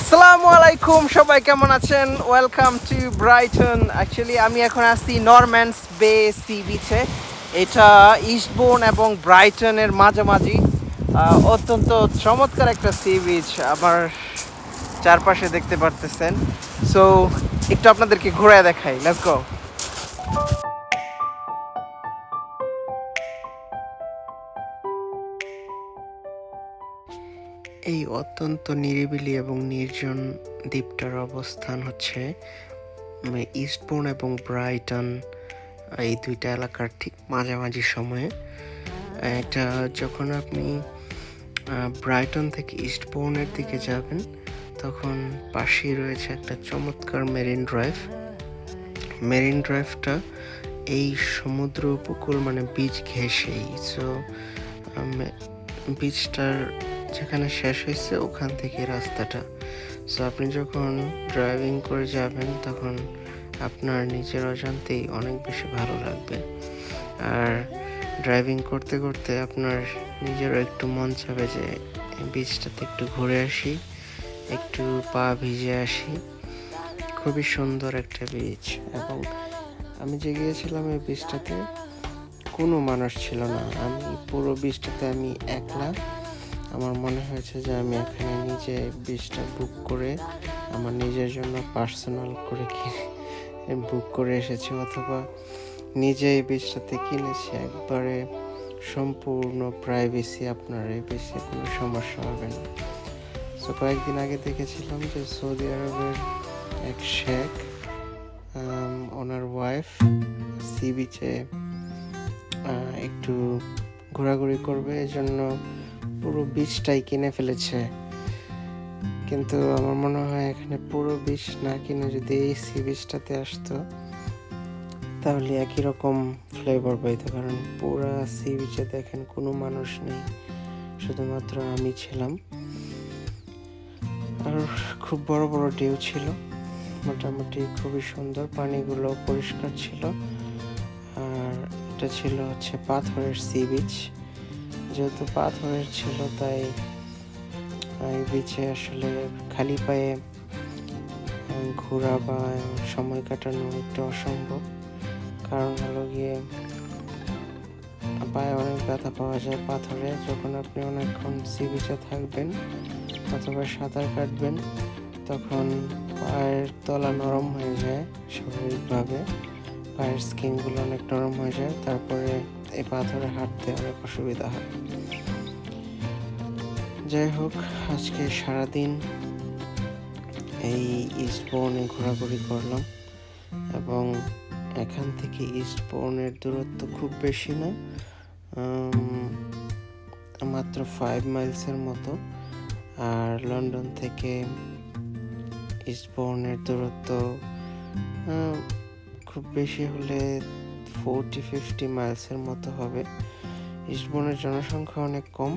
আসসালামু আলাইকুম, সবাই কেমন আছেন? Welcome to Brighton. অ্যাকচুয়ালি আমি এখন আছি নরম্যান্স বে সি বিচে। এটা ইস্টবোর্ন এবং ব্রাইটনের মাঝামাঝি। অত্যন্ত চমৎকার একটা সি বিচ আমার চারপাশে দেখতে পারতেছেন। সো একটু আপনাদেরকে ঘুরে দেখাই, লেটস গো। এই অত্যন্ত নিরিবিলি এবং নির্জন দ্বীপটার অবস্থান হচ্ছে ইস্টবোর্ন এবং ব্রাইটন, এই দুইটা এলাকার ঠিক মাঝামাঝি সময়ে। এটা যখন আপনি ব্রাইটন থেকে ইস্টবোর্নের দিকে যাবেন, তখন পাশেই রয়েছে একটা চমৎকার মেরিন ড্রাইভ। মেরিন ড্রাইভটা এই সমুদ্র উপকূল মানে বিচ ঘেঁষেই। সো বিচটার যেখানে শেষ হয়েছে ওখান থেকে রাস্তাটা। সো আপনি যখন ড্রাইভিং করে যাবেন তখন আপনার নিজের অজান্তেই অনেক বেশি ভালো লাগবে। আর ড্রাইভিং করতে করতে আপনার নিজেরও একটু মন চাবে যে বিচটাতে একটু ঘুরে আসি, একটু পা ভিজে আসি। খুবই সুন্দর একটা বিচ। এবং আমি যে গিয়েছিলাম এই বিচটাতে কোনো মানুষ ছিল না। আমি পুরো বিচটাতে আমি একলা। আমার মনে হয়েছে যে আমি এখানে নিজে বিচটা বুক করে আমার নিজের জন্য পার্সোনাল করে বুক করে এসেছি, অথবা নিজে এই বিচটাতে কিনেছি। একবারে সম্পূর্ণ প্রাইভেসি, আপনার এই বিচে কোনো সমস্যা হবে না। সো কয়েকদিন আগে দেখেছিলাম যে সৌদি আরবের এক শেখ, ওনার ওয়াইফ সি বিচে একটু ঘোরাঘুরি করবে, এজন্য পুরো বিচটাই কিনে ফেলেছে। কিন্তু আমার মনে হয় এখানে পুরো বিচ না কিনে যদি এই সি বিচটাতে আসতো তাহলে একই রকম ফ্লেভার পাইতো। কারণ পুরা সি বিচে দেখেন কোনো মানুষ নেই, শুধুমাত্র আমি ছিলাম। আর খুব বড় বড় ঢেউ ছিল, মোটামুটি খুবই সুন্দর, পানিগুলো পরিষ্কার ছিল। আর এটা ছিল হচ্ছে পাথরের সি বিচ। যেহেতু পাথরের ছিল তাই এই বিচে আসলে খালি পায়ে ঘোরা বা সময় কাটানো একটু অসম্ভব। কারণ হলো গিয়ে পায়ে অনেক ব্যথা পাওয়া যায় পাথরে। যখন আপনি অনেকক্ষণ সি বিচে থাকবেন অথবা সাঁতার কাটবেন তখন পায়ের তলা নরম হয়ে যায় স্বাভাবিকভাবে, পায়ের স্কিনগুলো অনেক নরম হয়ে যায়, তারপরে এই পাথরে হাঁটতে অনেক অসুবিধা হয়। যাই হোক, আজকে সারাদিন এই ইস্টবোর্নে ঘোরাঘুরি করলাম এবং এখান থেকে ইস্টবোর্নের দূরত্ব খুব বেশি না, মাত্র 5 মাইলসের মতো। আর লন্ডন থেকে ইস্টবোর্নের দূরত্ব খুব বেশি হলে 40-50 মাইলসের মতো হবে। ইস্টবোর্নের জনসংখ্যা অনেক কম,